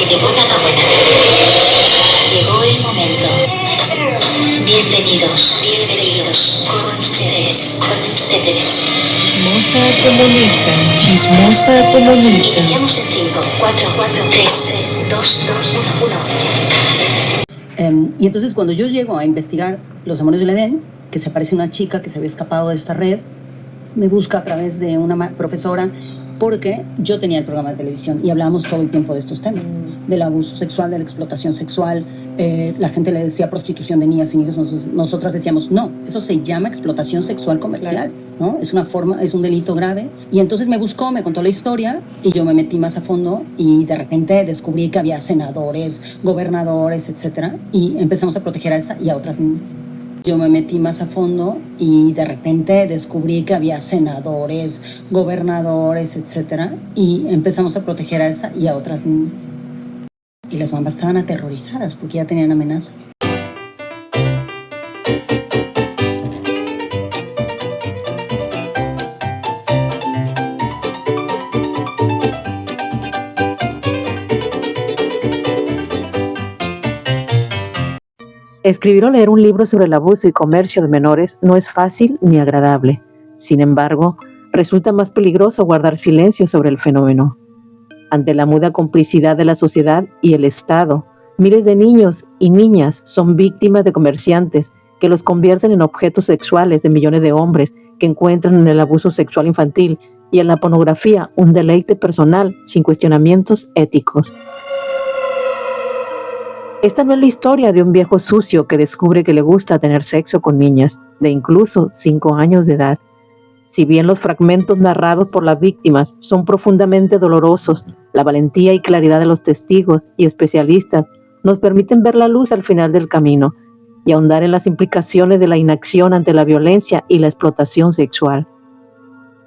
llegó la buena. Llegó el momento. Bienvenidos con ustedes. Chismosa comunica, chismosa comunica. Iniciamos en 5, 4, 3, 2, 1. Y entonces cuando yo llego a investigar Los Amores del Edén, que se aparece una chica que se había escapado de esta red, me busca a través de una profesora, porque yo tenía el programa de televisión y hablábamos todo el tiempo de estos temas, del abuso sexual, de la explotación sexual. La gente le decía prostitución de niñas y niños, nosotras decíamos no, eso se llama explotación sexual comercial, ¿no? Es una forma, es un delito grave. Y entonces me buscó, me contó la historia y yo me metí más a fondo y de repente descubrí que había senadores, gobernadores, etcétera, y empezamos a proteger a esa y a otras niñas. Yo me metí más a fondo y de repente descubrí que había senadores, gobernadores, etcétera, y empezamos a proteger a esa y a otras niñas. Y las mamás estaban aterrorizadas porque ya tenían amenazas. Escribir o leer un libro sobre el abuso y comercio de menores no es fácil ni agradable. Sin embargo, resulta más peligroso guardar silencio sobre el fenómeno. Ante la muda complicidad de la sociedad y el Estado, miles de niños y niñas son víctimas de comerciantes que los convierten en objetos sexuales de millones de hombres que encuentran en el abuso sexual infantil y en la pornografía un deleite personal sin cuestionamientos éticos. Esta no es la historia de un viejo sucio que descubre que le gusta tener sexo con niñas de incluso 5 años de edad. Si bien los fragmentos narrados por las víctimas son profundamente dolorosos, la valentía y claridad de los testigos y especialistas nos permiten ver la luz al final del camino y ahondar en las implicaciones de la inacción ante la violencia y la explotación sexual.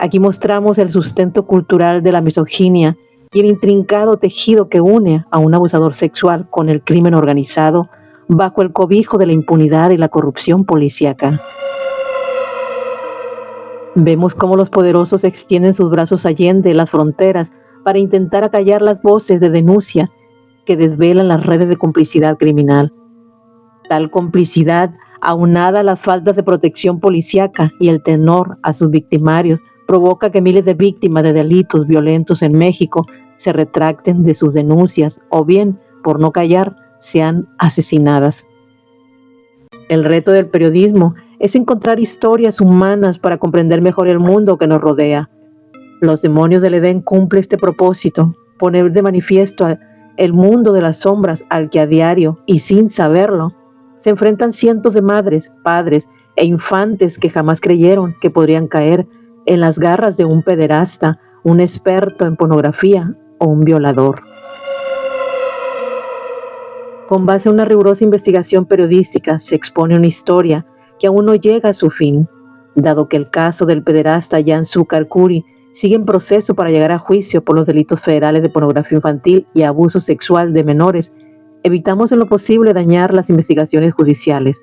Aquí mostramos el sustento cultural de la misoginia y el intrincado tejido que une a un abusador sexual con el crimen organizado bajo el cobijo de la impunidad y la corrupción policíaca. Vemos cómo los poderosos extienden sus brazos allende las fronteras para intentar acallar las voces de denuncia que desvelan las redes de complicidad criminal. Tal complicidad, aunada a las faltas de protección policíaca y el temor a sus victimarios, provoca que miles de víctimas de delitos violentos en México se retracten de sus denuncias o bien, por no callar, sean asesinadas. El reto del periodismo es encontrar historias humanas para comprender mejor el mundo que nos rodea. Los demonios del Edén cumplen este propósito, poner de manifiesto el mundo de las sombras al que a diario y sin saberlo se enfrentan cientos de madres, padres e infantes que jamás creyeron que podrían caer en las garras de un pederasta, un experto en pornografía o un violador. Con base en una rigurosa investigación periodística se expone una historia que aún no llega a su fin, dado que el caso del pederasta Yansu Karkuri sigue en proceso para llegar a juicio por los delitos federales de pornografía infantil y abuso sexual de menores. Evitamos en lo posible dañar las investigaciones judiciales.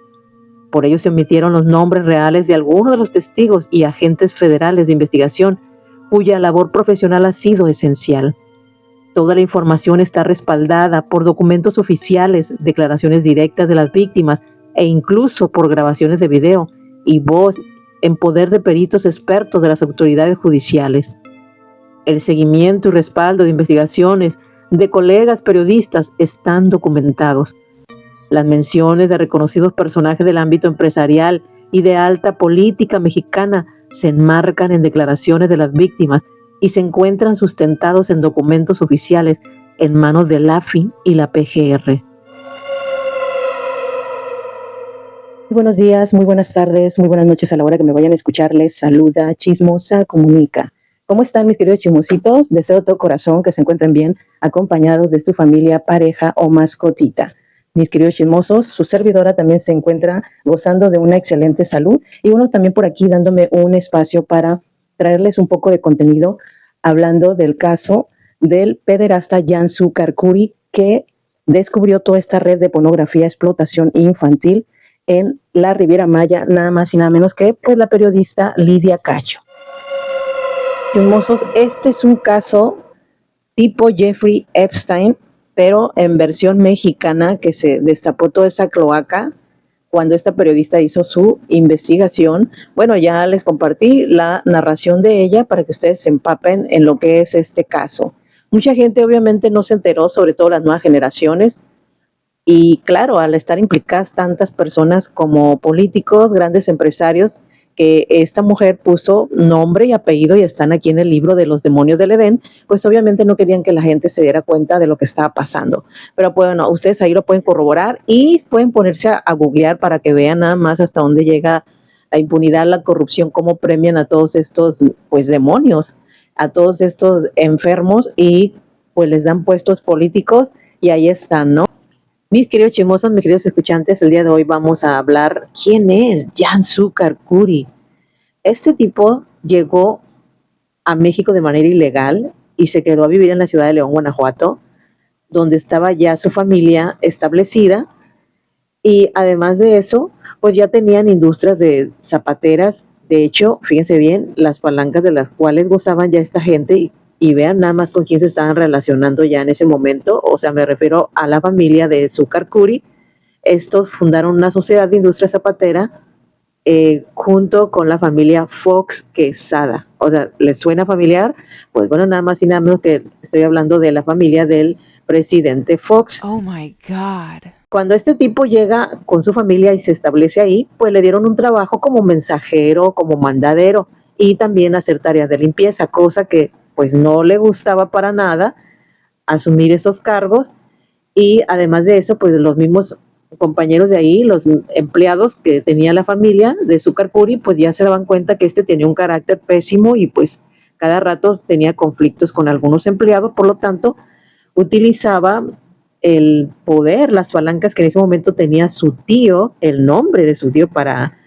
Por ello se omitieron los nombres reales de algunos de los testigos y agentes federales de investigación cuya labor profesional ha sido esencial. Toda la información está respaldada por documentos oficiales, declaraciones directas de las víctimas e incluso por grabaciones de video y voz en poder de peritos expertos de las autoridades judiciales. El seguimiento y respaldo de investigaciones de colegas periodistas están documentados. Las menciones de reconocidos personajes del ámbito empresarial y de alta política mexicana se enmarcan en declaraciones de las víctimas y se encuentran sustentados en documentos oficiales en manos del AFI y la PGR. Muy buenos días, muy buenas tardes, muy buenas noches a la hora que me vayan a escuchar. Les saluda Chismosa Comunica. ¿Cómo están mis queridos chismositos? Deseo de todo corazón que se encuentren bien, acompañados de su familia, pareja o mascotita. Mis queridos chismosos, su servidora también se encuentra gozando de una excelente salud y bueno, también por aquí dándome un espacio para traerles un poco de contenido hablando del caso del pederasta Yansu Karkuri que descubrió toda esta red de pornografía, explotación infantil en la Riviera Maya, nada más y nada menos que pues la periodista Lidia Cacho. Chismosos, este es un caso tipo Jeffrey Epstein pero en versión mexicana, que se destapó toda esa cloaca cuando esta periodista hizo su investigación. Bueno, ya les compartí la narración de ella para que ustedes se empapen en lo que es este caso. Mucha gente obviamente no se enteró, sobre todo las nuevas generaciones, y claro, al estar implicadas tantas personas como políticos, grandes empresarios, que esta mujer puso nombre y apellido y están aquí en el libro de los demonios del Edén, pues obviamente no querían que la gente se diera cuenta de lo que estaba pasando. Pero bueno, ustedes ahí lo pueden corroborar y pueden ponerse a googlear para que vean nada más hasta dónde llega la impunidad, la corrupción, cómo premian a todos estos pues demonios, a todos estos enfermos y pues les dan puestos políticos y ahí están, ¿no? Mis queridos chismosos, mis queridos escuchantes, el día de hoy vamos a hablar quién es Jansu Karkuri. Este tipo llegó a México de manera ilegal y se quedó a vivir en la ciudad de León, Guanajuato, donde estaba ya su familia establecida, y además de eso, pues ya tenían industrias de zapateras. De hecho, fíjense bien, las palancas de las cuales gozaban ya esta gente, y vean nada más con quién se estaban relacionando ya en ese momento. O sea, me refiero a la familia de Zúcar Curi. Estos fundaron una sociedad de industria zapatera junto con la familia Fox Quesada. O sea, ¿les suena familiar? Pues bueno, nada más y nada menos que estoy hablando de la familia del presidente Fox. Oh my God. Cuando este tipo llega con su familia y se establece ahí, pues le dieron un trabajo como mensajero, como mandadero, y también hacer tareas de limpieza, cosa que pues no le gustaba para nada asumir esos cargos. Y además de eso, pues los mismos compañeros de ahí, los empleados que tenía la familia de Zúcar Curi, pues ya se daban cuenta que este tenía un carácter pésimo y pues cada rato tenía conflictos con algunos empleados. Por lo tanto, utilizaba el poder, las palancas que en ese momento tenía su tío, el nombre de su tío, para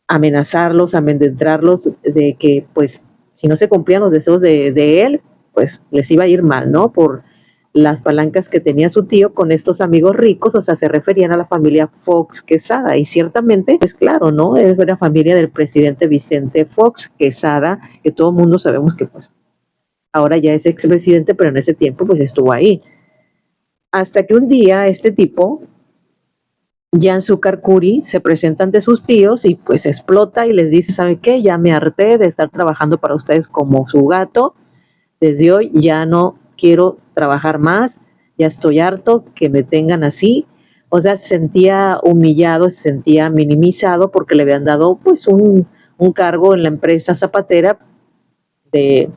amenazarlos, amedrentarlos de que pues si no se cumplían los deseos de él, pues les iba a ir mal, ¿no? Por las palancas que tenía su tío con estos amigos ricos. O sea, se referían a la familia Fox Quesada, y ciertamente, pues claro, ¿no? Es la familia del presidente Vicente Fox Quesada, que todo el mundo sabemos que pues ahora ya es expresidente, pero en ese tiempo pues estuvo ahí. Hasta que un día este tipo, Jansu Karkuri, se presenta ante sus tíos y pues explota y les dice: ¿sabe qué? Ya me harté de estar trabajando para ustedes como su gato. Desde hoy ya no quiero trabajar más, ya estoy harto que me tengan así. O sea, se sentía humillado, se sentía minimizado porque le habían dado pues un cargo en la empresa zapatera de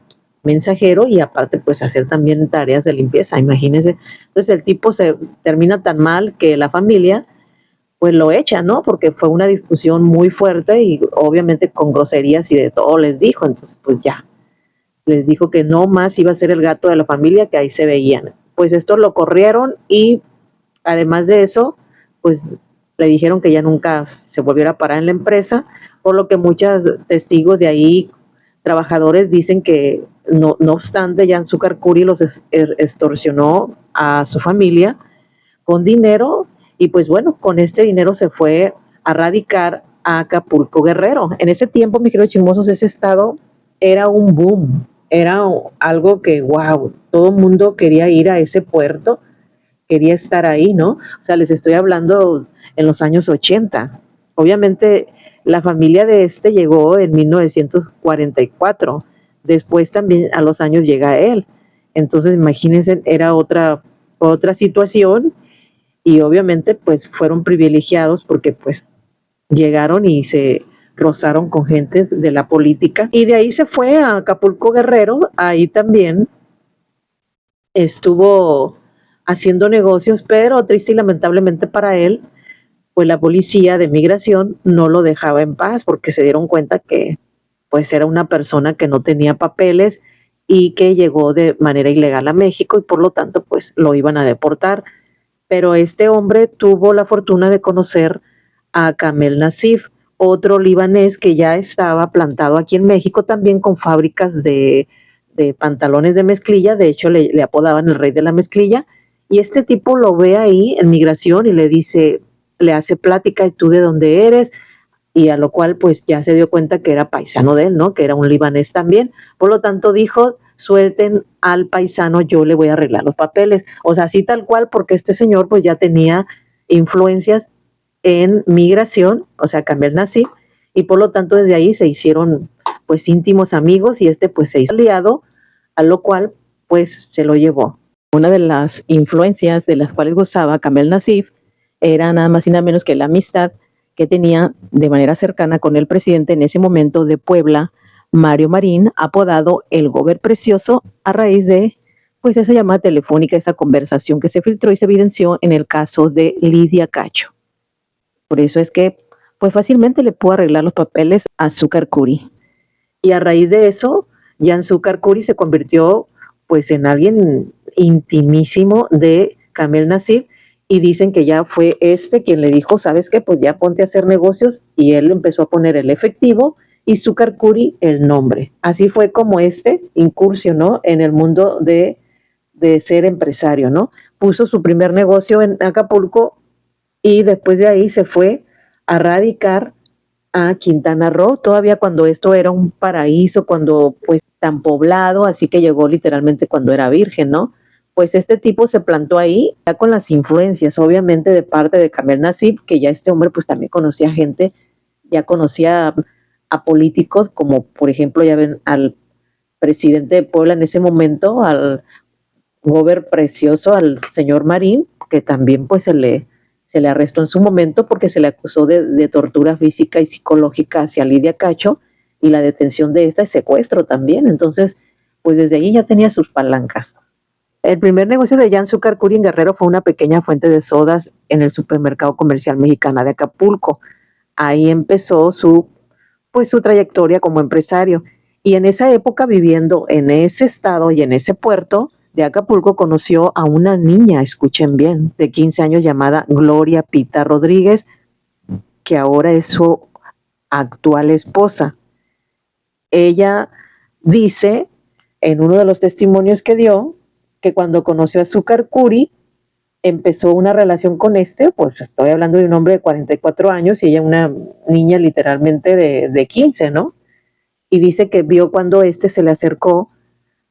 mensajero, y aparte pues hacer también tareas de limpieza, imagínense. Entonces el tipo se termina tan mal que la familia pues lo echa, ¿no? Porque fue una discusión muy fuerte y obviamente con groserías y de todo les dijo. Entonces pues ya, les dijo que no más iba a ser el gato de la familia, que ahí se veían. Pues esto lo corrieron, y además de eso, pues le dijeron que ya nunca se volviera a parar en la empresa, por lo que muchos testigos de ahí, trabajadores, dicen que no obstante, Jansu Karkuri los extorsionó a su familia con dinero, y pues bueno, con este dinero se fue a radicar a Acapulco, Guerrero. En ese tiempo, mis queridos chismosos, ese estado era un boom, era algo que, wow, todo el mundo quería ir a ese puerto, quería estar ahí, ¿no? O sea, les estoy hablando en los años 80. Obviamente, la familia de este llegó en 1944. Después también a los años llega él. Entonces, imagínense, era otra situación, y obviamente, pues fueron privilegiados porque pues llegaron y se rozaron con gentes de la política, y de ahí se fue a Acapulco, Guerrero. Ahí también estuvo haciendo negocios, pero triste y lamentablemente para él, pues la policía de migración no lo dejaba en paz porque se dieron cuenta que pues era una persona que no tenía papeles y que llegó de manera ilegal a México, y por lo tanto pues lo iban a deportar. Pero este hombre tuvo la fortuna de conocer a Kamel Nassif, otro libanés que ya estaba plantado aquí en México también con fábricas de pantalones de mezclilla. De hecho le apodaban el rey de la mezclilla, y este tipo lo ve ahí en migración y le dice, le hace plática: ¿y tú de dónde eres? Y a lo cual pues ya se dio cuenta que era paisano de él, ¿no? Que era un libanés también. Por lo tanto dijo, suelten al paisano, yo le voy a arreglar los papeles. O sea, así tal cual, porque este señor pues ya tenía influencias en migración, o sea, Kamel Nasif, y por lo tanto desde ahí se hicieron pues íntimos amigos y este pues se hizo aliado, a lo cual pues se lo llevó. Una de las influencias de las cuales gozaba Kamel Nasif era nada más y nada menos que la amistad que tenía de manera cercana con el presidente en ese momento de Puebla, Mario Marín, apodado el Gober Precioso, a raíz de pues esa llamada telefónica, esa conversación que se filtró y se evidenció en el caso de Lidia Cacho. Por eso es que pues fácilmente le pudo arreglar los papeles a Azúcar Curi. Y a raíz de eso, Jan Azúcar Curi se convirtió pues en alguien intimísimo de Kamel Nasif, y dicen que ya fue quien le dijo, ¿sabes qué? Pues ya ponte a hacer negocios, y él empezó a poner el efectivo y Azúcar Curi el nombre. Así fue como incursionó en el mundo de ser empresario, ¿no? Puso su primer negocio en Acapulco y después de ahí se fue a radicar a Quintana Roo, todavía cuando esto era un paraíso, cuando pues tan poblado, así que llegó literalmente cuando era virgen, ¿no? Pues este tipo se plantó ahí, ya con las influencias, obviamente, de parte de Kamel Nasif, que ya este hombre pues también conocía gente, ya conocía a políticos, como por ejemplo, ya ven al presidente de Puebla en ese momento, al Gober Precioso, al señor Marín, que también pues se le arrestó en su momento porque se le acusó de tortura física y psicológica hacia Lidia Cacho, y la detención de esta es secuestro también. Entonces, pues desde ahí ya tenía sus palancas. El primer negocio de Jan Azúcar Curi en Guerrero fue una pequeña fuente de sodas en el supermercado comercial Mexicana de Acapulco. Ahí empezó su trayectoria como empresario. Y en esa época, viviendo en ese estado y en ese puerto de Acapulco, conoció a una niña, escuchen bien, de 15 años llamada Gloria Pita Rodríguez, que ahora es su actual esposa. Ella dice en uno de los testimonios que dio que cuando conoció a Azúcar Curi empezó una relación con pues estoy hablando de un hombre de 44 años y ella una niña literalmente de 15, ¿no? Y dice que vio cuando se le acercó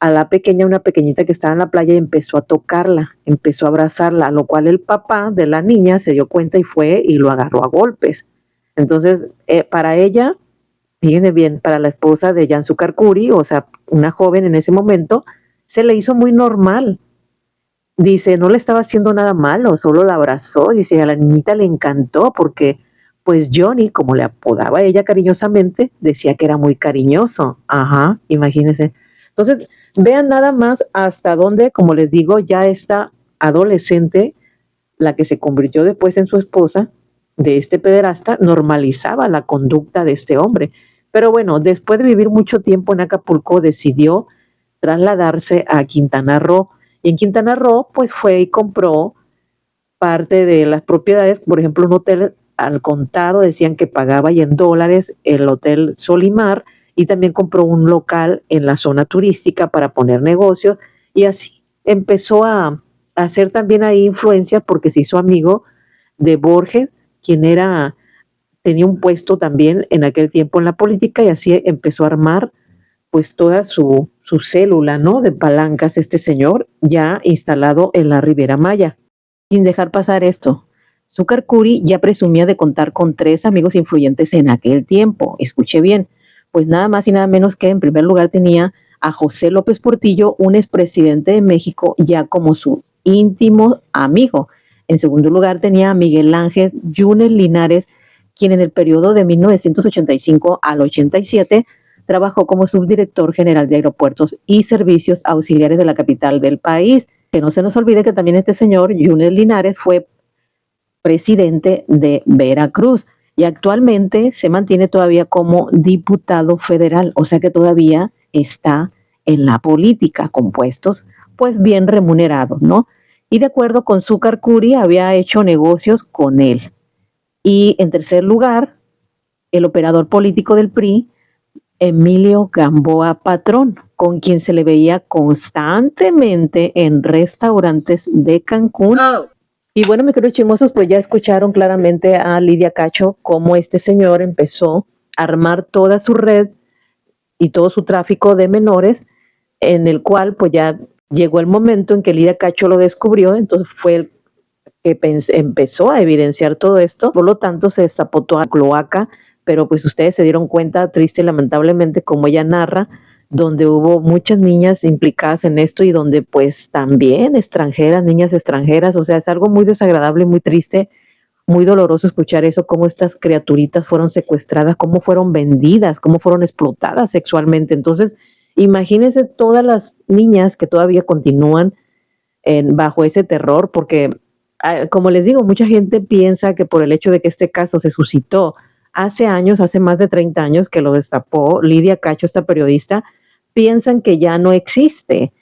a la pequeña, una pequeñita que estaba en la playa, y empezó a tocarla, empezó a abrazarla, a lo cual el papá de la niña se dio cuenta y fue y lo agarró a golpes. Entonces, para ella, fíjense bien, para la esposa de Jan Azúcar Curi, o sea, una joven en ese momento, se le hizo muy normal. Dice, no le estaba haciendo nada malo, solo la abrazó. Dice, a la niñita le encantó porque, pues Johnny, como le apodaba ella cariñosamente, decía que era muy cariñoso. Ajá, imagínense. Entonces, vean nada más hasta dónde, como les digo, ya esta adolescente, la que se convirtió después en su esposa de este pederasta, normalizaba la conducta de este hombre. Pero bueno, después de vivir mucho tiempo en Acapulco, decidió trasladarse a Quintana Roo. Y en Quintana Roo, pues fue y compró parte de las propiedades, por ejemplo, un hotel al contado, decían que pagaba y en dólares, el Hotel Solimar, y también compró un local en la zona turística para poner negocios, y así empezó a hacer también ahí influencia porque se hizo amigo de Borges, quien tenía un puesto también en aquel tiempo en la política, y así empezó a armar pues toda su célula, ¿no?, de palancas, este señor ya instalado en la Riviera Maya. Sin dejar pasar esto, Azúcar Curi ya presumía de contar con 3 amigos influyentes en aquel tiempo. Escuche bien, pues nada más y nada menos que en primer lugar tenía a José López Portillo, un expresidente de México, ya como su íntimo amigo. En segundo lugar tenía a Miguel Ángel Yunes Linares, quien en el periodo de 1985 al 87 trabajó como subdirector general de aeropuertos y servicios auxiliares de la capital del país. Que no se nos olvide que también este señor, Yunes Linares, fue presidente de Veracruz y actualmente se mantiene todavía como diputado federal, o sea que todavía está en la política con puestos pues bien remunerados, ¿no? Y de acuerdo con Azúcar Curi había hecho negocios con él. Y en tercer lugar, el operador político del PRI, Emilio Gamboa Patrón, con quien se le veía constantemente en restaurantes de Cancún. Y bueno, mis queridos chismosos, pues ya escucharon claramente a Lidia Cacho cómo este señor empezó a armar toda su red y todo su tráfico de menores en el cual pues ya llegó el momento en que Lidia Cacho lo descubrió, entonces fue el que empezó a evidenciar todo esto, por lo tanto se destapó toda la cloaca, pero pues ustedes se dieron cuenta, triste y lamentablemente, como ella narra, donde hubo muchas niñas implicadas en esto y donde pues también extranjeras, niñas extranjeras, o sea, es algo muy desagradable, muy triste, muy doloroso escuchar eso, cómo estas criaturitas fueron secuestradas, cómo fueron vendidas, cómo fueron explotadas sexualmente. Entonces, imagínense todas las niñas que todavía continúan bajo ese terror, porque como les digo, mucha gente piensa que por el hecho de que este caso se suscitó hace años, hace más de 30 años que lo destapó Lidia Cacho, esta periodista, piensan que ya no existe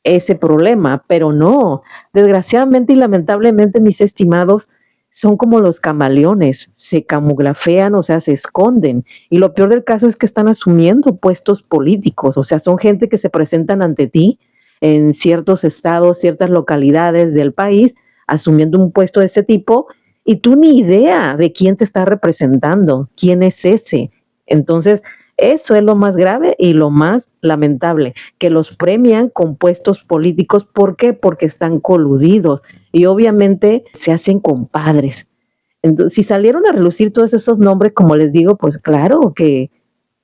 ese problema, pero no. Desgraciadamente y lamentablemente, mis estimados, son como los camaleones, se camuflajean, o sea, se esconden. Y lo peor del caso es que están asumiendo puestos políticos, o sea, son gente que se presentan ante ti en ciertos estados, ciertas localidades del país, asumiendo un puesto de ese tipo, y tú ni idea de quién te está representando, quién es ese. Entonces, eso es lo más grave y lo más lamentable, que los premian con puestos políticos. ¿Por qué? Porque están coludidos y obviamente se hacen compadres. Entonces, si salieron a relucir todos esos nombres, como les digo, pues claro que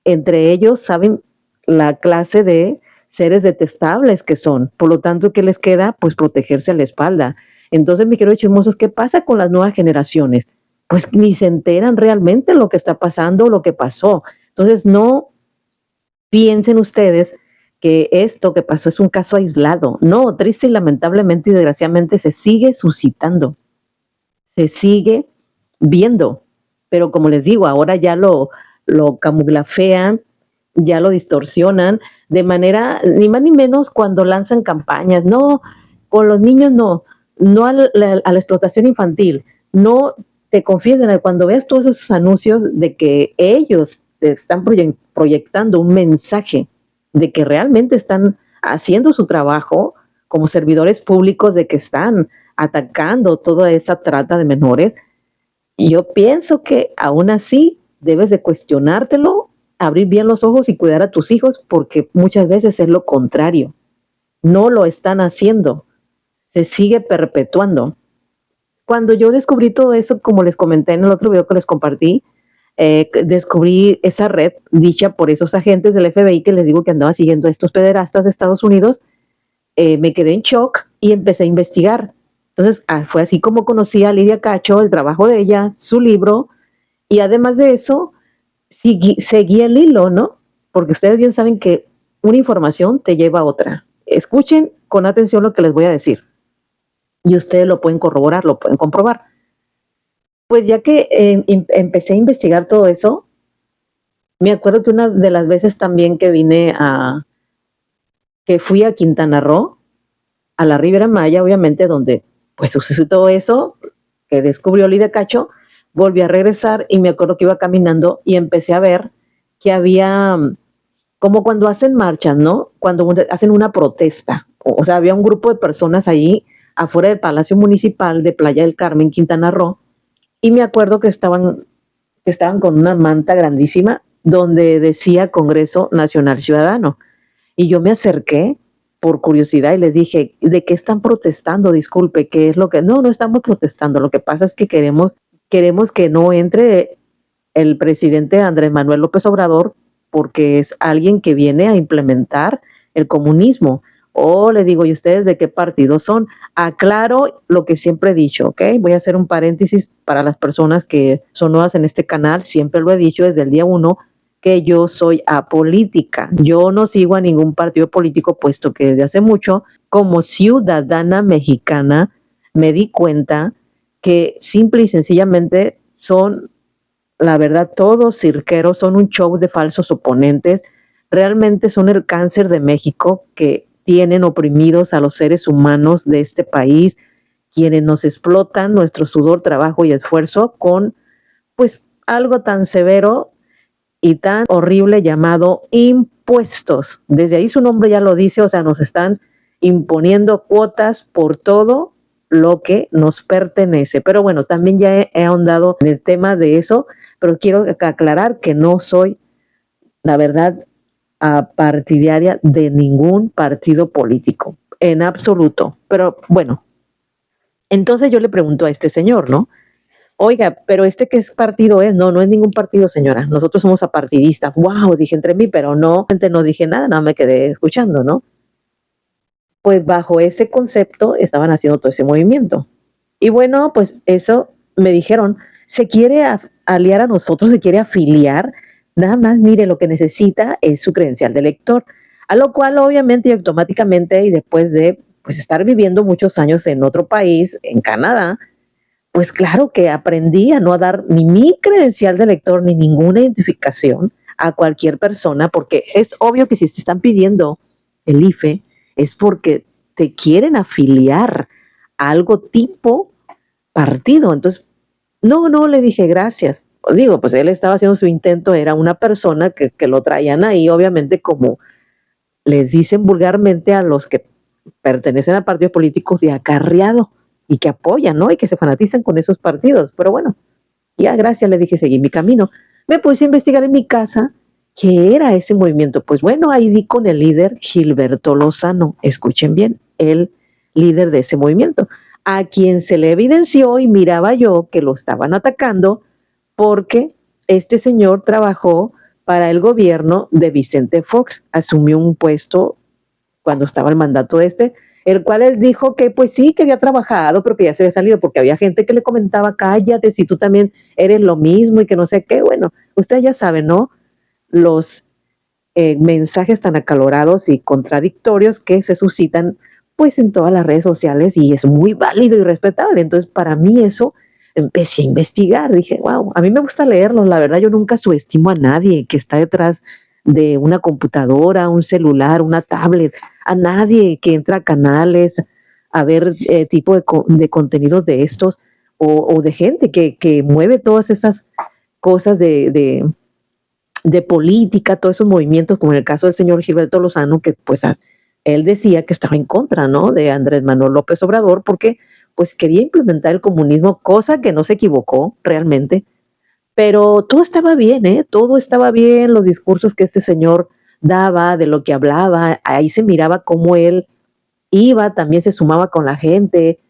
entre ellos saben la clase de seres detestables que son. Por lo tanto, ¿qué les queda? Pues protegerse a la espalda. Entonces, mi querido chismosos, ¿qué pasa con las nuevas generaciones? Pues ni se enteran realmente lo que está pasando, lo que pasó. Entonces, no piensen ustedes que esto que pasó es un caso aislado. No, triste y lamentablemente y desgraciadamente se sigue suscitando, se sigue viendo. Pero como les digo, ahora ya lo camuflajean, ya lo distorsionan de manera ni más ni menos cuando lanzan campañas. No, con los niños no, no a la explotación infantil. No te confiesen cuando veas todos esos anuncios de que ellos te están proyectando un mensaje de que realmente están haciendo su trabajo como servidores públicos, de que están atacando toda esa trata de menores. Y yo pienso que aún así debes de cuestionártelo, abrir bien los ojos y cuidar a tus hijos, porque muchas veces es lo contrario. No lo están haciendo, se sigue perpetuando. Cuando yo descubrí todo eso, como les comenté en el otro video que les compartí, descubrí esa red dicha por esos agentes del FBI que les digo que andaban siguiendo a estos pederastas de Estados Unidos. Me quedé en shock y empecé a investigar. Entonces, fue así como conocí a Lidia Cacho, el trabajo de ella, su libro, y además de eso, seguí el hilo, ¿no? Porque ustedes bien saben que una información te lleva a otra. Escuchen con atención lo que les voy a decir. Y ustedes lo pueden corroborar, lo pueden comprobar. Pues ya que empecé a investigar todo eso, me acuerdo que una de las veces también que fui a Quintana Roo, a la Riviera Maya, obviamente, donde pues sucedió todo eso, que descubrió Lidia Cacho, volví a regresar y me acuerdo que iba caminando y empecé a ver que había, como cuando hacen marchas, ¿no? Cuando hacen una protesta, o sea, había un grupo de personas ahí afuera del Palacio Municipal de Playa del Carmen, Quintana Roo, y me acuerdo que estaban con una manta grandísima donde decía Congreso Nacional Ciudadano. Y yo me acerqué por curiosidad y les dije, ¿de qué están protestando? Disculpe, ¿qué es lo que...? No estamos protestando, lo que pasa es que queremos que no entre el presidente Andrés Manuel López Obrador porque es alguien que viene a implementar el comunismo. Le digo, ¿y ustedes de qué partido son? Aclaro lo que siempre he dicho, ¿ok? Voy a hacer un paréntesis para las personas que son nuevas en este canal. Siempre lo he dicho desde el día 1, que yo soy apolítica. Yo no sigo a ningún partido político, puesto que desde hace mucho, como ciudadana mexicana, me di cuenta que simple y sencillamente son, la verdad, todos cirqueros, son un show de falsos oponentes. Realmente son el cáncer de México, que tienen oprimidos a los seres humanos de este país, quienes nos explotan nuestro sudor, trabajo y esfuerzo con pues algo tan severo y tan horrible llamado impuestos. Desde ahí su nombre ya lo dice, o sea, nos están imponiendo cuotas por todo lo que nos pertenece. Pero bueno, también ya he ahondado en el tema de eso, pero quiero aclarar que no soy, la verdad, partidaria de ningún partido político, en absoluto. Pero bueno, entonces yo le pregunto a este señor, ¿no? Oiga, pero ¿qué partido es? No, no es ningún partido, señora. Nosotros somos apartidistas. Wow, dije entre mí, pero no dije nada, nada me quedé escuchando, ¿no? Pues bajo ese concepto estaban haciendo todo ese movimiento. Y bueno, pues eso me dijeron, se quiere aliar a nosotros, se quiere afiliar, nada más, mire, lo que necesita es su credencial de elector. A lo cual obviamente y automáticamente, y después de pues estar viviendo muchos años en otro país, en Canadá, pues claro que aprendí a no dar ni mi credencial de elector ni ninguna identificación a cualquier persona, porque es obvio que si te están pidiendo el IFE es porque te quieren afiliar a algo tipo partido. Entonces, no, le dije gracias. Digo, pues él estaba haciendo su intento, era una persona que lo traían ahí, obviamente como les dicen vulgarmente a los que pertenecen a partidos políticos de acarreado y que apoyan, ¿no? Y que se fanatizan con esos partidos. Pero bueno, ya gracias, le dije, seguí mi camino. Me puse a investigar en mi casa qué era ese movimiento. Pues bueno, ahí di con el líder Gilberto Lozano. Escuchen bien, el líder de ese movimiento, a quien se le evidenció y miraba yo que lo estaban atacando porque este señor trabajó para el gobierno de Vicente Fox, asumió un puesto cuando estaba el mandato el cual él dijo que pues sí, que había trabajado, pero que ya se había salido, porque había gente que le comentaba, cállate, si tú también eres lo mismo y que no sé qué. Bueno, ustedes ya saben, ¿no? Los mensajes tan acalorados y contradictorios que se suscitan pues en todas las redes sociales y es muy válido y respetable. Entonces, para mí eso, empecé a investigar, dije, wow, a mí me gusta leerlos, la verdad yo nunca subestimo a nadie que está detrás de una computadora, un celular, una tablet, a nadie que entra a canales a ver tipo de contenidos de estos o de gente que mueve todas esas cosas de política, todos esos movimientos, como en el caso del señor Gilberto Lozano, que pues él decía que estaba en contra, ¿no?, de Andrés Manuel López Obrador, porque pues quería implementar el comunismo, cosa que no se equivocó realmente, pero todo estaba bien, todo estaba bien, los discursos que este señor daba, de lo que hablaba, ahí se miraba cómo él iba, también se sumaba con la gente,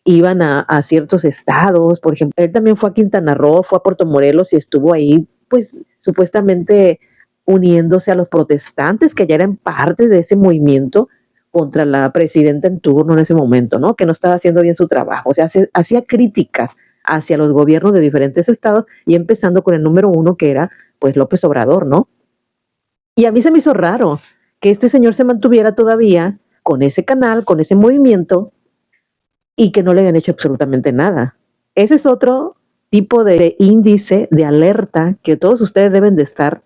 iban a ciertos estados, por ejemplo, él también fue a Quintana Roo, fue a Puerto Morelos y estuvo ahí, pues supuestamente uniéndose a los protestantes que ya eran parte de ese movimiento contra la presidenta en turno en ese momento, ¿no?, que no estaba haciendo bien su trabajo, o sea, hacía críticas hacia los gobiernos de diferentes estados y empezando con el número uno que era pues López Obrador, ¿no? Y a mí se me hizo raro que este señor se mantuviera todavía con ese canal, con ese movimiento y que no le habían hecho absolutamente nada. Ese es otro tipo de índice de alerta que todos ustedes deben de estar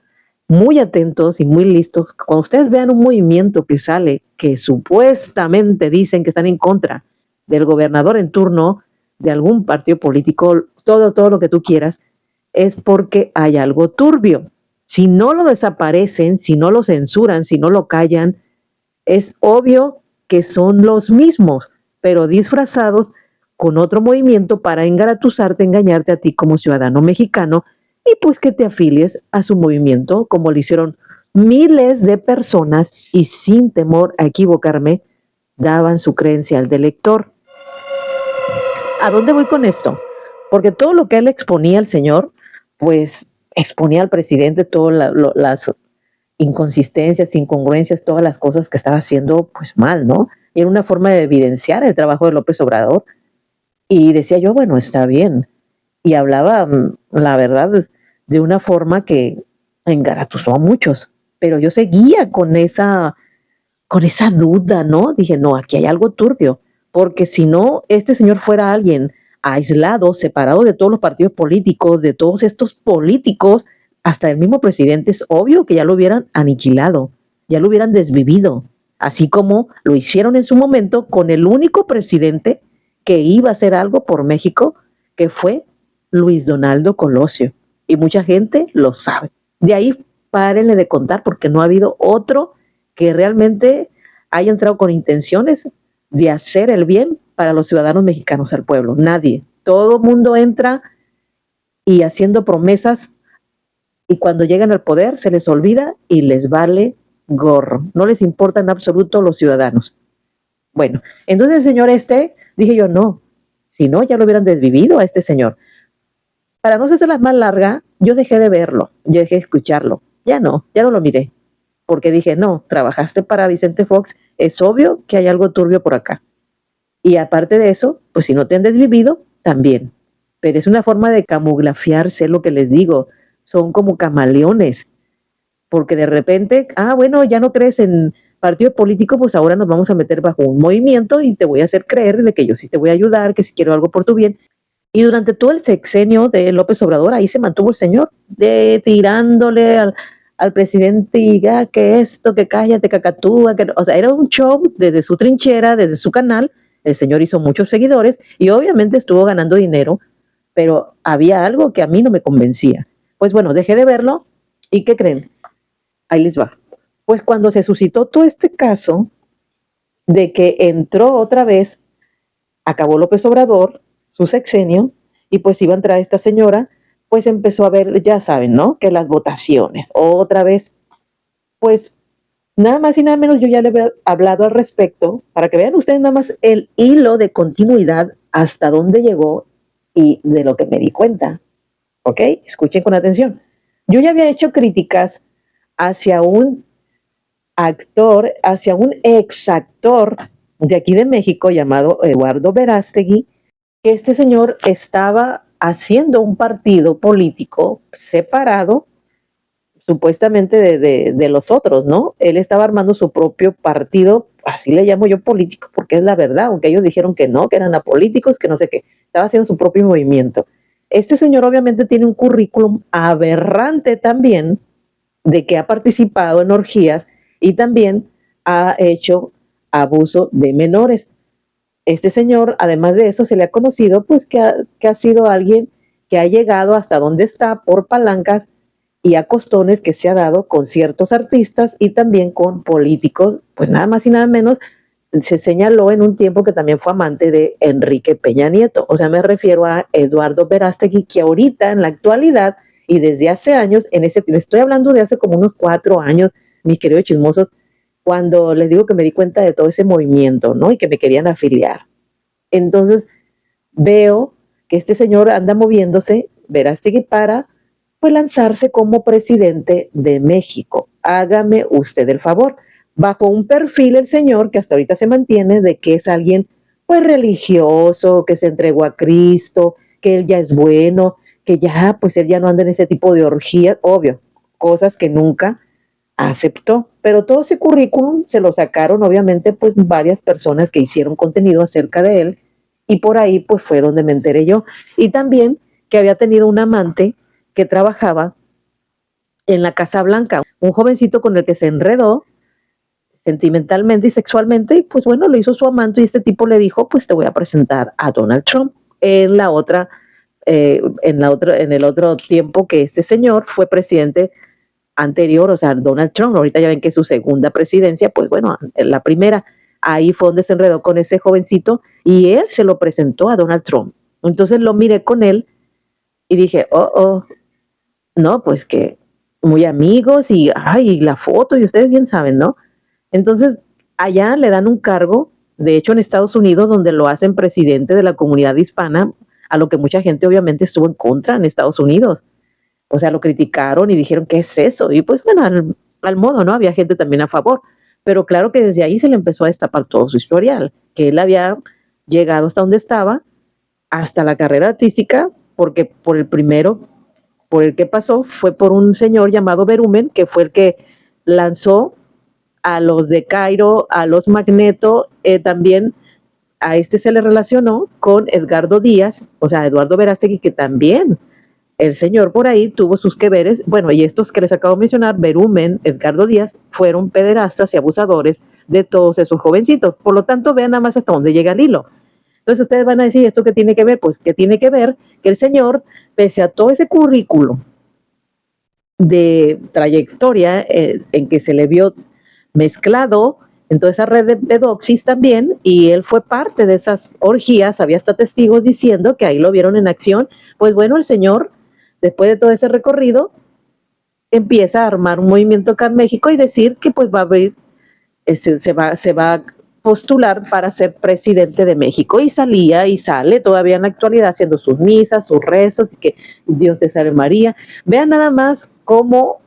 muy atentos y muy listos. Cuando ustedes vean un movimiento que sale, que supuestamente dicen que están en contra del gobernador en turno, de algún partido político, todo lo que tú quieras, es porque hay algo turbio. Si no lo desaparecen, si no lo censuran, si no lo callan, es obvio que son los mismos, pero disfrazados con otro movimiento para engatusarte, engañarte a ti como ciudadano mexicano y pues que te afilies a su movimiento, como lo hicieron miles de personas y sin temor a equivocarme, daban su credencial de elector. ¿A dónde voy con esto? Porque todo lo que él exponía al señor, pues exponía al presidente todas las inconsistencias, incongruencias, todas las cosas que estaba haciendo pues mal, ¿no? Y era una forma de evidenciar el trabajo de López Obrador. Y decía yo, bueno, está bien. Y hablaba, la verdad, de una forma que engatusó a muchos. Pero yo seguía con esa duda, ¿no? Dije, no, aquí hay algo turbio. Porque si no, este señor fuera alguien aislado, separado de todos los partidos políticos, de todos estos políticos, hasta el mismo presidente, es obvio que ya lo hubieran aniquilado, ya lo hubieran desvivido, así como lo hicieron en su momento con el único presidente que iba a hacer algo por México, que fue Luis Donaldo Colosio. Y mucha gente lo sabe. De ahí párenle de contar porque no ha habido otro que realmente haya entrado con intenciones de hacer el bien para los ciudadanos mexicanos, al pueblo. Nadie. Todo mundo entra y haciendo promesas y cuando llegan al poder se les olvida y les vale gorro, no les importa en absoluto los ciudadanos. Bueno, entonces el señor dije yo, no, si no, ya lo hubieran desvivido a este señor. Para no hacerlas más larga, yo dejé de verlo, yo dejé de escucharlo, ya no lo miré, porque dije, no, trabajaste para Vicente Fox, es obvio que hay algo turbio por acá. Y aparte de eso, pues si no te han desvivido, también. Pero es una forma de camuflajearse, lo que les digo, son como camaleones, porque de repente, bueno, ya no crees en partido político, pues ahora nos vamos a meter bajo un movimiento y te voy a hacer creer de que yo sí te voy a ayudar, que si quiero algo por tu bien. Y durante todo el sexenio de López Obrador, ahí se mantuvo el señor, tirándole al presidente, y que esto, que cállate, cacatúa, o sea, era un show desde su trinchera, desde su canal. El señor hizo muchos seguidores y obviamente estuvo ganando dinero, pero había algo que a mí no me convencía. Pues bueno, dejé de verlo y ¿qué creen? Ahí les va. Pues cuando se suscitó todo este caso de que entró otra vez, acabó López Obrador, su sexenio, y pues iba a entrar esta señora, pues empezó a ver, ya saben, ¿no? Que las votaciones, otra vez, pues nada más y nada menos yo ya le había hablado al respecto, para que vean ustedes nada más el hilo de continuidad hasta dónde llegó y de lo que me di cuenta. ¿Ok? Escuchen con atención. Yo ya había hecho críticas hacia un exactor de aquí de México llamado Eduardo Verástegui, que este señor estaba haciendo un partido político separado supuestamente de los otros, ¿no? Él estaba armando su propio partido, así le llamo yo político, porque es la verdad, aunque ellos dijeron que no, que eran apolíticos, que no sé qué, estaba haciendo su propio movimiento. Este señor obviamente tiene un currículum aberrante también, de que ha participado en orgías y también ha hecho abuso de menores. Este señor, además de eso, se le ha conocido pues que ha sido alguien que ha llegado hasta donde está por palancas y a costones que se ha dado con ciertos artistas y también con políticos, pues nada más y nada menos, se señaló en un tiempo que también fue amante de Enrique Peña Nieto. O sea, me refiero a Eduardo Verástegui, que ahorita, en la actualidad, y desde hace años, estoy hablando de hace como unos 4 años, mis queridos chismosos, cuando les digo que me di cuenta de todo ese movimiento, ¿no? Y que me querían afiliar. Entonces, veo que este señor anda moviéndose, Verástegui, para pues lanzarse como presidente de México. Hágame usted el favor. Bajo un perfil el señor, que hasta ahorita se mantiene, de que es alguien pues religioso, que se entregó a Cristo, que él ya es bueno, que ya pues él ya no anda en ese tipo de orgías, obvio, cosas que nunca aceptó. Pero todo ese currículum se lo sacaron obviamente pues varias personas que hicieron contenido acerca de él, y por ahí pues fue donde me enteré yo. Y también que había tenido un amante que trabajaba en la Casa Blanca, un jovencito con el que se enredó sentimentalmente y sexualmente, y pues bueno, lo hizo su amante, y este tipo le dijo, pues te voy a presentar a Donald Trump. En el otro tiempo que este señor fue presidente anterior, o sea, Donald Trump, ahorita ya ven que es su segunda presidencia, pues bueno, en la primera, ahí fue donde se enredó con ese jovencito, y él se lo presentó a Donald Trump. Entonces lo miré con él y dije, no, pues que muy amigos y la foto, y ustedes bien saben, ¿no? Entonces, allá le dan un cargo, de hecho en Estados Unidos, donde lo hacen presidente de la comunidad hispana, a lo que mucha gente obviamente estuvo en contra en Estados Unidos. O sea, lo criticaron y dijeron, ¿qué es eso? Y pues bueno, al modo, ¿no? Había gente también a favor. Pero claro que desde ahí se le empezó a destapar todo su historial, que él había llegado hasta donde estaba, hasta la carrera artística, porque por el que pasó fue por un señor llamado Berumen, que fue el que lanzó a los de Cairo, a los Magneto, también a se le relacionó con Edgardo Díaz, o sea, Eduardo Verástegui, que también el señor por ahí tuvo sus que veres. Bueno, y estos que les acabo de mencionar, Berumen, Edgardo Díaz, fueron pederastas y abusadores de todos esos jovencitos. Por lo tanto, vean nada más hasta dónde llega el hilo. Entonces ustedes van a decir, ¿esto qué tiene que ver? Pues que tiene que ver que el señor, pese a todo ese currículo de trayectoria en que se le vio mezclado en toda esa red de doxis también, y él fue parte de esas orgías, había hasta testigos diciendo que ahí lo vieron en acción. Pues bueno, el señor, después de todo ese recorrido, empieza a armar un movimiento acá en México y decir que pues va a abrir, se va a postular para ser presidente de México, y salía y sale todavía en la actualidad haciendo sus misas, sus rezos, y que Dios te salve María. Vean nada más cómo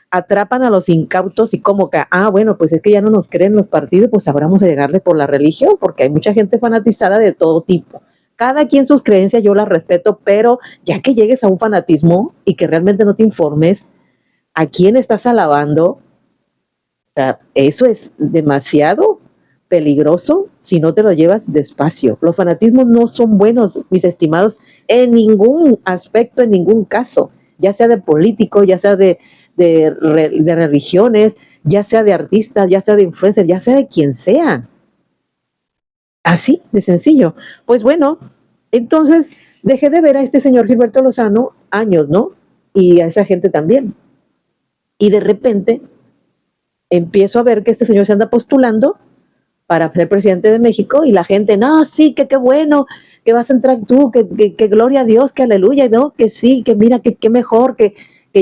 atrapan a los incautos y como que, bueno, pues es que ya no nos creen los partidos, pues ahora vamos a llegarle por la religión, porque hay mucha gente fanatizada de todo tipo. Cada quien sus creencias, yo las respeto, pero ya que llegues a un fanatismo y que realmente no te informes a quién estás alabando, o sea, eso es demasiado peligroso si no te lo llevas despacio. Los fanatismos no son buenos, mis estimados, en ningún aspecto, en ningún caso, ya sea de político, ya sea de religiones, ya sea de artistas, ya sea de influencers, ya sea de quien sea. Así de sencillo. Pues bueno, entonces dejé de ver a este señor Gilberto Lozano años, ¿no? Y a esa gente también. Y de repente empiezo a ver que este señor se anda postulando para ser presidente de México, y la gente, no, sí, que qué bueno, que vas a entrar tú, que gloria a Dios, que aleluya, no, que sí, que mira, que mejor, que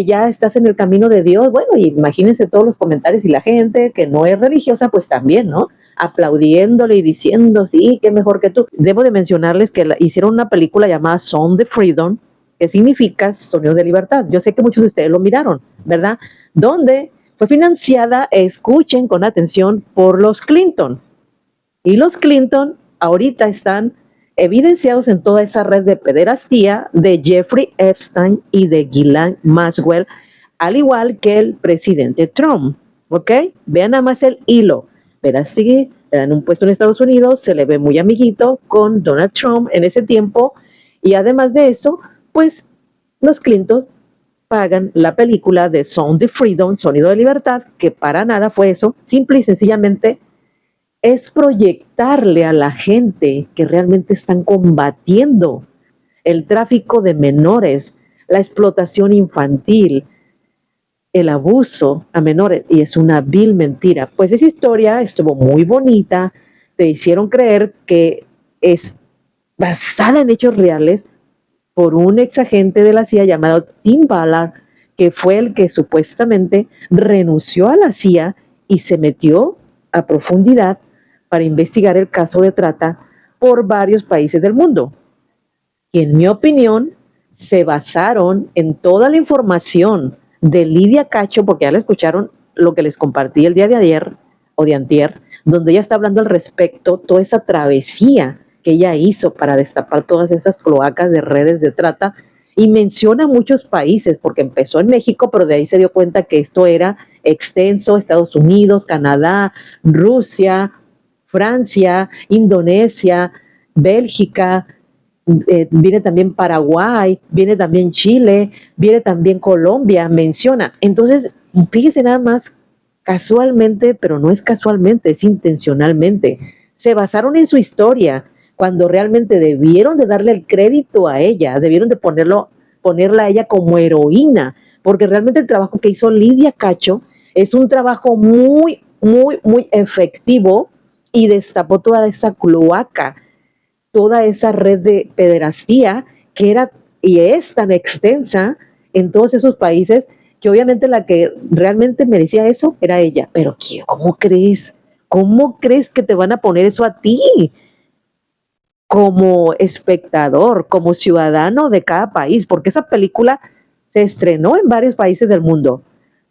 ya estás en el camino de Dios. Bueno, y imagínense todos los comentarios, y la gente que no es religiosa, pues también, ¿no? Aplaudiéndole y diciendo, sí, qué mejor que tú. Debo de mencionarles que hicieron una película llamada Sound of Freedom, que significa Sonido de Libertad. Yo sé que muchos de ustedes lo miraron, ¿verdad? Donde fue financiada, escuchen con atención, por los Clinton. Y los Clinton ahorita están evidenciados en toda esa red de pederastía de Jeffrey Epstein y de Ghislaine Maxwell, al igual que el presidente Trump, ¿ok? Vean nada más el hilo. Verás, sigue, le dan un puesto en Estados Unidos, se le ve muy amiguito con Donald Trump en ese tiempo, y además de eso, pues los Clinton pagan la película de Sound of Freedom, Sonido de Libertad, que para nada fue eso, simple y sencillamente es proyectarle a la gente que realmente están combatiendo el tráfico de menores, la explotación infantil, el abuso a menores, y es una vil mentira. Pues esa historia estuvo muy bonita, te hicieron creer que es basada en hechos reales por un ex agente de la CIA llamado Tim Ballard, que fue el que supuestamente renunció a la CIA y se metió a profundidad para investigar el caso de trata por varios países del mundo. Y en mi opinión, se basaron en toda la información de Lidia Cacho, porque ya la escucharon lo que les compartí el día de ayer o de antier, donde ella está hablando al respecto, toda esa travesía que ella hizo para destapar todas esas cloacas de redes de trata, y menciona muchos países, porque empezó en México, pero de ahí se dio cuenta que esto era extenso: Estados Unidos, Canadá, Rusia, Francia, Indonesia, Bélgica, viene también Paraguay, viene también Chile, viene también Colombia, menciona. Entonces, fíjese nada más, casualmente, pero no es casualmente, es intencionalmente. Se basaron en su historia, cuando realmente debieron de darle el crédito a ella, debieron de ponerla a ella como heroína, porque realmente el trabajo que hizo Lidia Cacho es un trabajo muy, muy, muy efectivo, y destapó toda esa cloaca, toda esa red de pederastía que era y es tan extensa en todos esos países, que obviamente la que realmente merecía eso era ella. Pero ¿cómo crees? ¿Cómo crees que te van a poner eso a ti? Como espectador, como ciudadano de cada país, porque esa película se estrenó en varios países del mundo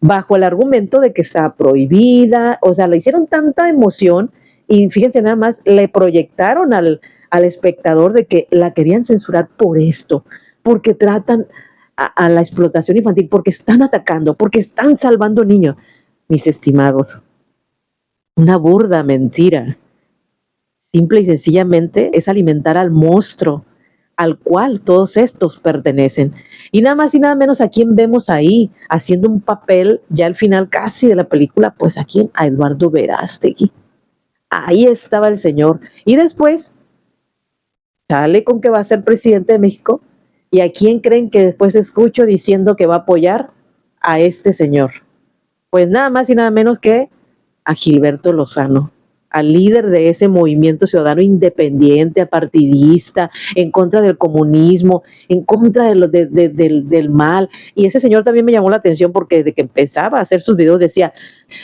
bajo el argumento de que está prohibida. O sea, le hicieron tanta emoción, y fíjense nada más, le proyectaron al espectador de que la querían censurar por esto, porque tratan a la explotación infantil, porque están atacando, porque están salvando niños. Mis estimados, una burda mentira. Simple y sencillamente es alimentar al monstruo al cual todos estos pertenecen. Y nada más y nada menos, ¿a quién vemos ahí haciendo un papel ya al final casi de la película? Pues a Eduardo Verástegui. Ahí estaba el señor. Y después sale con que va a ser presidente de México. ¿Y a quién creen que después escucho diciendo que va a apoyar a este señor? Pues nada más y nada menos que a Gilberto Lozano. al líder de ese movimiento ciudadano independiente, apartidista, en contra del comunismo, en contra del mal. Y ese señor también me llamó la atención porque desde que empezaba a hacer sus videos decía,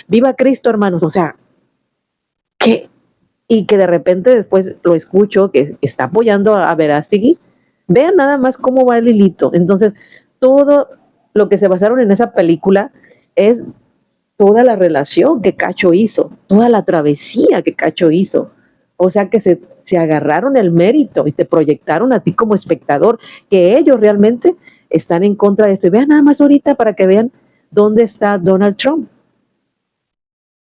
viva Cristo, hermanos. O sea, ¿qué? Y que de repente después lo escucho que está apoyando a Verástegui. Vean nada más cómo va el hilito. Entonces, todo lo que se basaron en esa película es toda la relación que Cacho hizo, toda la travesía que Cacho hizo. O sea que se agarraron el mérito y te proyectaron a ti como espectador, que ellos realmente están en contra de esto. Y vean nada más ahorita para que vean dónde está Donald Trump.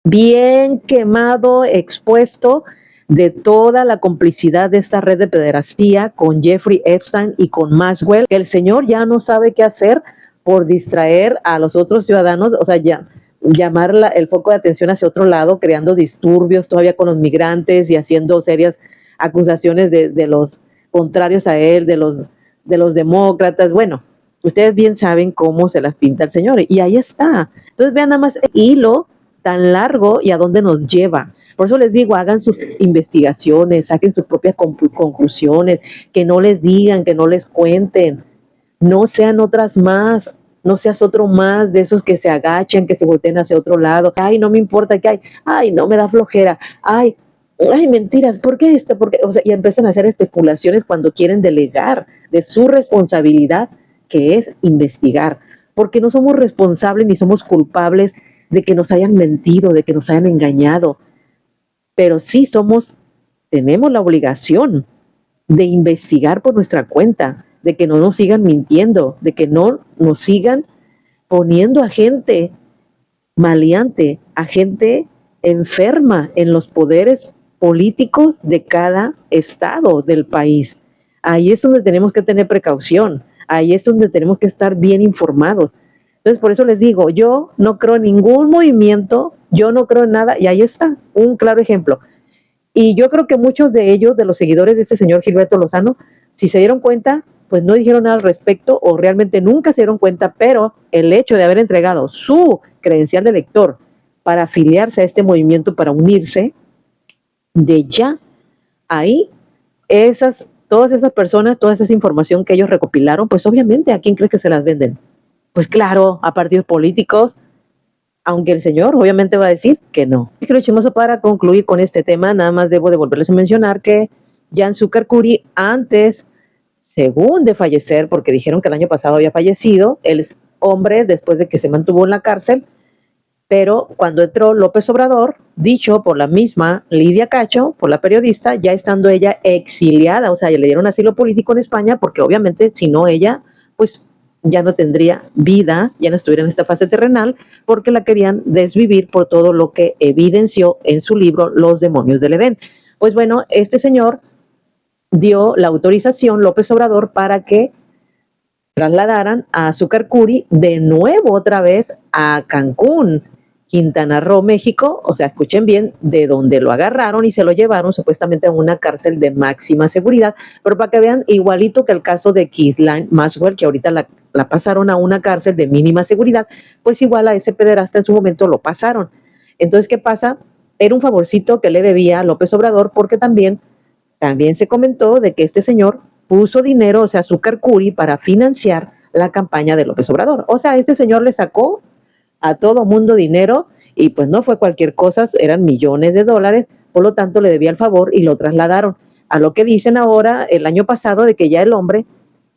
Bien quemado, expuesto de toda la complicidad de esta red de pederastía con Jeffrey Epstein y con Maxwell, que el señor ya no sabe qué hacer por distraer a los otros ciudadanos, o sea, ya llamar el foco de atención hacia otro lado, creando disturbios todavía con los migrantes y haciendo serias acusaciones de los contrarios a él, de los demócratas. Bueno, ustedes bien saben cómo se las pinta el señor, y ahí está. Entonces vean nada más el hilo tan largo y a dónde nos lleva. Por eso les digo, hagan sus investigaciones, saquen sus propias conclusiones, que no les digan, que no les cuenten, no sean otras más, no seas otro más de esos que se agachan, que se volteen hacia otro lado. Ay, no me importa que hay, ay, no me da flojera, ay, mentiras, ¿por qué esto? Porque, o sea, y empiezan a hacer especulaciones cuando quieren delegar de su responsabilidad, que es investigar, porque no somos responsables ni somos culpables de que nos hayan mentido, de que nos hayan engañado, pero sí tenemos la obligación de investigar por nuestra cuenta, de que no nos sigan mintiendo, de que no nos sigan poniendo a gente maleante, a gente enferma en los poderes políticos de cada estado del país. Ahí es donde tenemos que tener precaución, ahí es donde tenemos que estar bien informados. Entonces, por eso les digo, yo no creo en ningún movimiento, yo no creo en nada, y ahí está, un claro ejemplo. Y yo creo que muchos de ellos, de los seguidores de este señor Gilberto Lozano, si se dieron cuenta, pues no dijeron nada al respecto o realmente nunca se dieron cuenta, pero el hecho de haber entregado su credencial de elector para afiliarse a este movimiento, para unirse, de ya ahí, todas esas personas, toda esa información que ellos recopilaron, pues obviamente, ¿a quién cree que se las venden? Pues claro, a partidos políticos, aunque el señor obviamente va a decir que no. Y creo, Chimoso, para concluir con este tema, nada más debo de volverles a mencionar que Jan Zuckercuri, antes, según de fallecer, porque dijeron que el año pasado había fallecido, el hombre, después de que se mantuvo en la cárcel, pero cuando entró López Obrador, dicho por la misma Lidia Cacho, por la periodista, ya estando ella exiliada, o sea, le dieron asilo político en España, porque obviamente si no ella, pues ya no tendría vida, ya no estuviera en esta fase terrenal, porque la querían desvivir por todo lo que evidenció en su libro Los demonios del Edén. Pues bueno, este señor dio la autorización, López Obrador, para que trasladaran a Zuckercuri de nuevo otra vez a Cancún, Quintana Roo, México. O sea, escuchen bien, de donde lo agarraron y se lo llevaron supuestamente a una cárcel de máxima seguridad, pero para que vean, igualito que el caso de Ghislaine Maxwell, que ahorita la pasaron a una cárcel de mínima seguridad, pues igual a ese pederasta en su momento lo pasaron. Entonces, ¿qué pasa? Era un favorcito que le debía a López Obrador, porque también se comentó de que este señor puso dinero, o sea, Zuckercuri, para financiar la campaña de López Obrador. O sea, este señor le sacó a todo mundo dinero y pues no fue cualquier cosa, eran millones de dólares, por lo tanto le debía el favor y lo trasladaron. A lo que dicen ahora, el año pasado, de que ya el hombre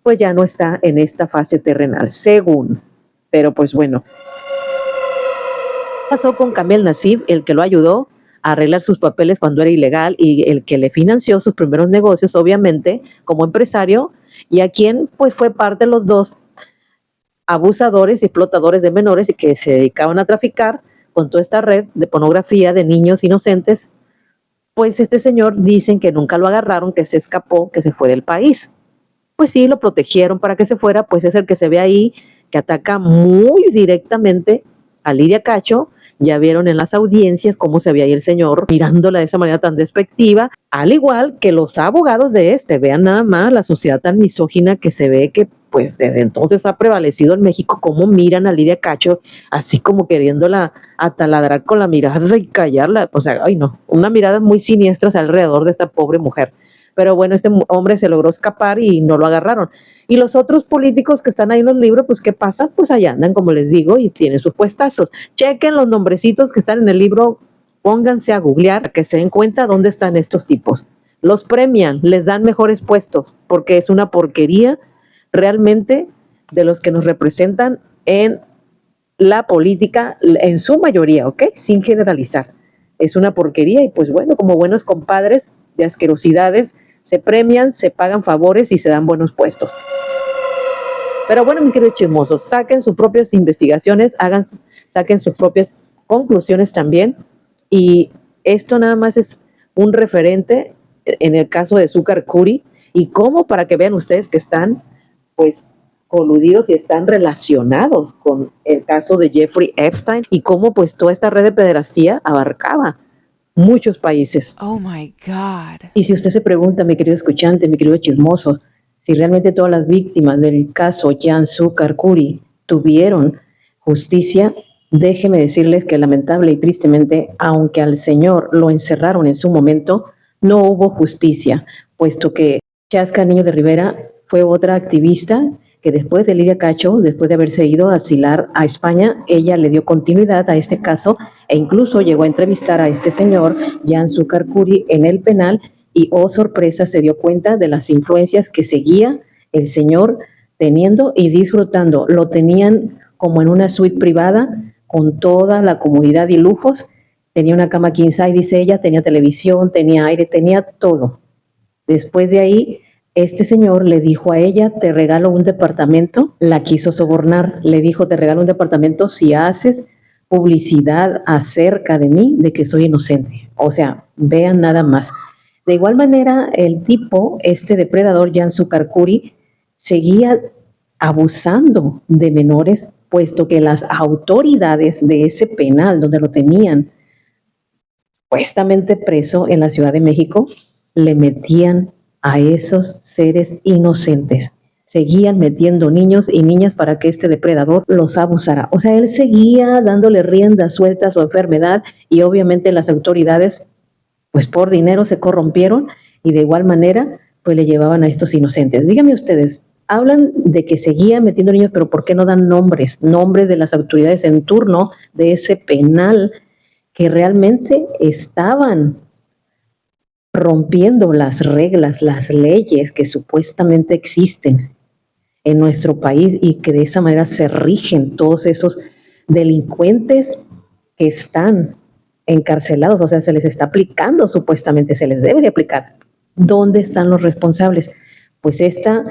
pues ya no está en esta fase terrenal, según. Pero pues bueno. Pasó con Kamel Nasib, el que lo ayudó a arreglar sus papeles cuando era ilegal y el que le financió sus primeros negocios, obviamente, como empresario, y a quien pues fue parte de los dos abusadores y explotadores de menores y que se dedicaban a traficar con toda esta red de pornografía de niños inocentes. Pues este señor dicen que nunca lo agarraron, que se escapó, que se fue del país. Pues sí, lo protegieron para que se fuera, pues es el que se ve ahí, que ataca muy directamente a Lidia Cacho. Ya vieron en las audiencias cómo se veía ahí el señor mirándola de esa manera tan despectiva, al igual que los abogados de vean nada más la sociedad tan misógina que se ve, que pues desde entonces ha prevalecido en México cómo miran a Lidia Cacho, así como queriéndola ataladrar con la mirada y callarla. O sea, ay no, una mirada muy siniestra alrededor de esta pobre mujer. Pero bueno, este hombre se logró escapar y no lo agarraron. Y los otros políticos que están ahí en los libros, pues ¿qué pasa? Pues allá andan, como les digo, y tienen sus puestazos. Chequen los nombrecitos que están en el libro, pónganse a googlear, que se den cuenta dónde están estos tipos. Los premian, les dan mejores puestos, porque es una porquería realmente de los que nos representan en la política, en su mayoría, ¿ok? Sin generalizar. Es una porquería y pues bueno, como buenos compadres de asquerosidades, se premian, se pagan favores y se dan buenos puestos. Pero bueno, mis queridos chismosos, saquen sus propias investigaciones, saquen sus propias conclusiones también. Y esto nada más es un referente en el caso de Zúcar Curi y cómo, para que vean ustedes que están pues coludidos y están relacionados con el caso de Jeffrey Epstein y cómo pues toda esta red de pederastía abarcaba muchos países. Oh my God. Y si usted se pregunta, mi querido escuchante, mi querido chismoso, si realmente todas las víctimas del caso Jan Zúcar Curi tuvieron justicia, déjeme decirles que lamentable y tristemente, aunque al señor lo encerraron en su momento, no hubo justicia, puesto que Chasca Niño de Rivera fue otra activista que después de Lidia Cacho, después de haberse ido a asilar a España, ella le dio continuidad a este caso e incluso llegó a entrevistar a este señor, Jan Zúcar Curi, en el penal y, oh sorpresa, se dio cuenta de las influencias que seguía el señor teniendo y disfrutando. Lo tenían como en una suite privada con toda la comodidad y lujos. Tenía una cama king size, dice ella, tenía televisión, tenía aire, tenía todo. Después de ahí, este señor le dijo a ella, te regalo un departamento. La quiso sobornar, le dijo, te regalo un departamento si haces publicidad acerca de mí, de que soy inocente. O sea, vean nada más. De igual manera, el tipo, este depredador, Jan Zúcar Curi, seguía abusando de menores, puesto que las autoridades de ese penal, donde lo tenían supuestamente preso en la Ciudad de México, le metían a esos seres inocentes. Seguían metiendo niños y niñas para que este depredador los abusara. O sea, él seguía dándole rienda suelta a su enfermedad y obviamente las autoridades, pues por dinero se corrompieron y de igual manera, pues le llevaban a estos inocentes. Díganme ustedes, hablan de que seguía metiendo niños, pero ¿por qué no dan nombres? Nombres de las autoridades en turno de ese penal que realmente estaban rompiendo las reglas, las leyes que supuestamente existen en nuestro país y que de esa manera se rigen todos esos delincuentes que están encarcelados, o sea, se les está aplicando supuestamente, se les debe de aplicar. ¿Dónde están los responsables? Pues esta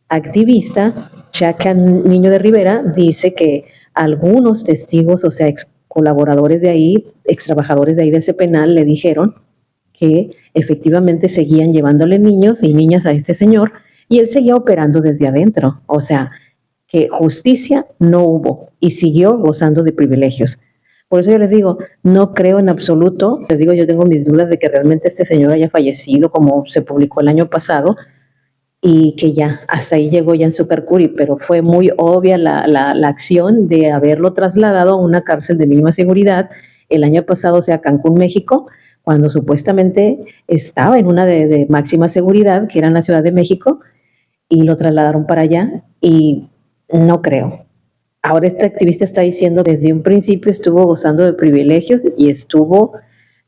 activista, Chasca Niño de Rivera, dice que algunos testigos, o sea, ex colaboradores de ahí, ex trabajadores de ahí de ese penal, le dijeron que efectivamente seguían llevándole niños y niñas a este señor y él seguía operando desde adentro. O sea, que justicia no hubo y siguió gozando de privilegios. Por eso yo les digo, no creo en absoluto, les digo, yo tengo mis dudas de que realmente este señor haya fallecido como se publicó el año pasado y que ya, hasta ahí llegó Jan Zúcar Curi, pero fue muy obvia la acción de haberlo trasladado a una cárcel de mínima seguridad el año pasado, o sea, Cancún, México, cuando supuestamente estaba en una de máxima seguridad, que era en la Ciudad de México, y lo trasladaron para allá, y no creo. Ahora este activista está diciendo que desde un principio estuvo gozando de privilegios y estuvo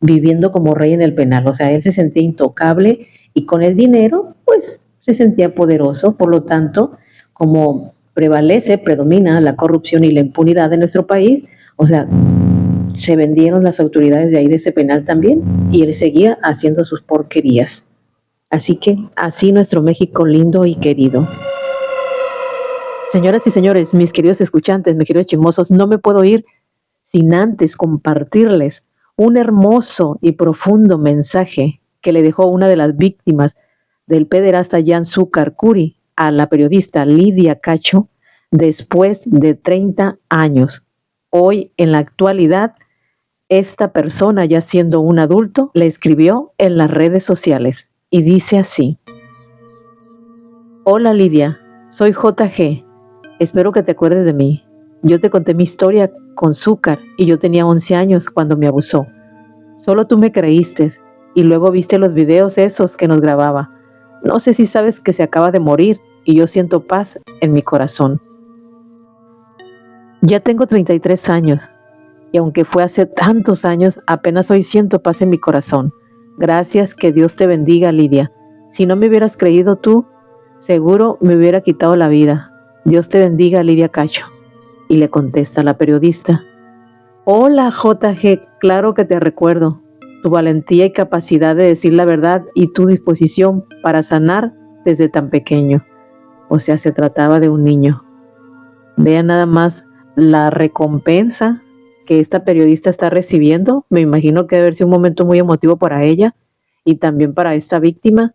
viviendo como rey en el penal. O sea, él se sentía intocable y con el dinero, pues, se sentía poderoso. Por lo tanto, como predomina la corrupción y la impunidad en nuestro país, o sea, se vendieron las autoridades de ahí de ese penal también y él seguía haciendo sus porquerías. Así que así nuestro México lindo y querido. Señoras y señores, mis queridos escuchantes, mis queridos chismosos, no me puedo ir sin antes compartirles un hermoso y profundo mensaje que le dejó una de las víctimas del pederasta Jan Zúcar Curi a la periodista Lidia Cacho después de 30 años. Hoy, en la actualidad, esta persona, ya siendo un adulto, le escribió en las redes sociales y dice así: Hola Lidia, Soy JG. Espero que te acuerdes de mí. Yo te conté mi historia con Zúcar y yo tenía 11 años cuando me abusó. Solo tú me creíste y luego viste los videos esos que nos grababa. No sé si sabes que se acaba de morir y yo siento paz en mi corazón. Ya tengo 33 años y aunque fue hace tantos años, apenas hoy siento paz en mi corazón. Gracias, que Dios te bendiga, Lidia. Si no me hubieras creído tú, seguro me hubiera quitado la vida. Dios te bendiga, Lidia Cacho. Y le contesta la periodista: hola, JG, claro que te recuerdo. Tu valentía y capacidad de decir la verdad y tu disposición para sanar desde tan pequeño. O sea, se trataba de un niño. Vean nada más la recompensa que esta periodista está recibiendo. Me imagino que debe haber sido un momento muy emotivo para ella y también para esta víctima,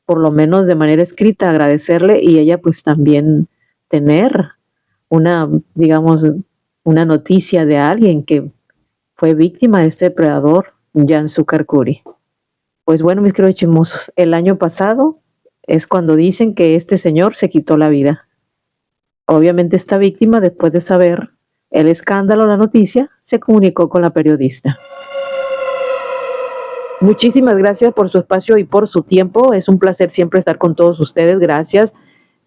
por lo menos de manera escrita, agradecerle y ella pues también tener una, digamos, una noticia de alguien que fue víctima de este depredador, Jan Sucarcuri. Pues bueno, mis queridos chismosos, el año pasado es cuando dicen que este señor se quitó la vida. Obviamente esta víctima, después de saber el escándalo, la noticia, se comunicó con la periodista. Muchísimas gracias por su espacio y por su tiempo. Es un placer siempre estar con todos ustedes. Gracias.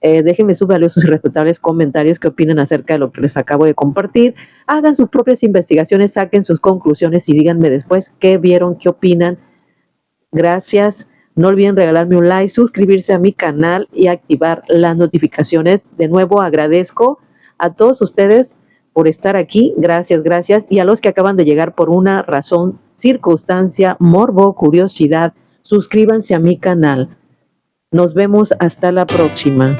Déjenme sus valiosos y respetables comentarios que opinen acerca de lo que les acabo de compartir. Hagan sus propias investigaciones, saquen sus conclusiones y díganme después qué vieron, qué opinan. Gracias. No olviden regalarme un like, suscribirse a mi canal y activar las notificaciones. De nuevo agradezco a todos ustedes por estar aquí. Gracias, gracias. Y a los que acaban de llegar por una razón, circunstancia, morbo, curiosidad, suscríbanse a mi canal. Nos vemos hasta la próxima.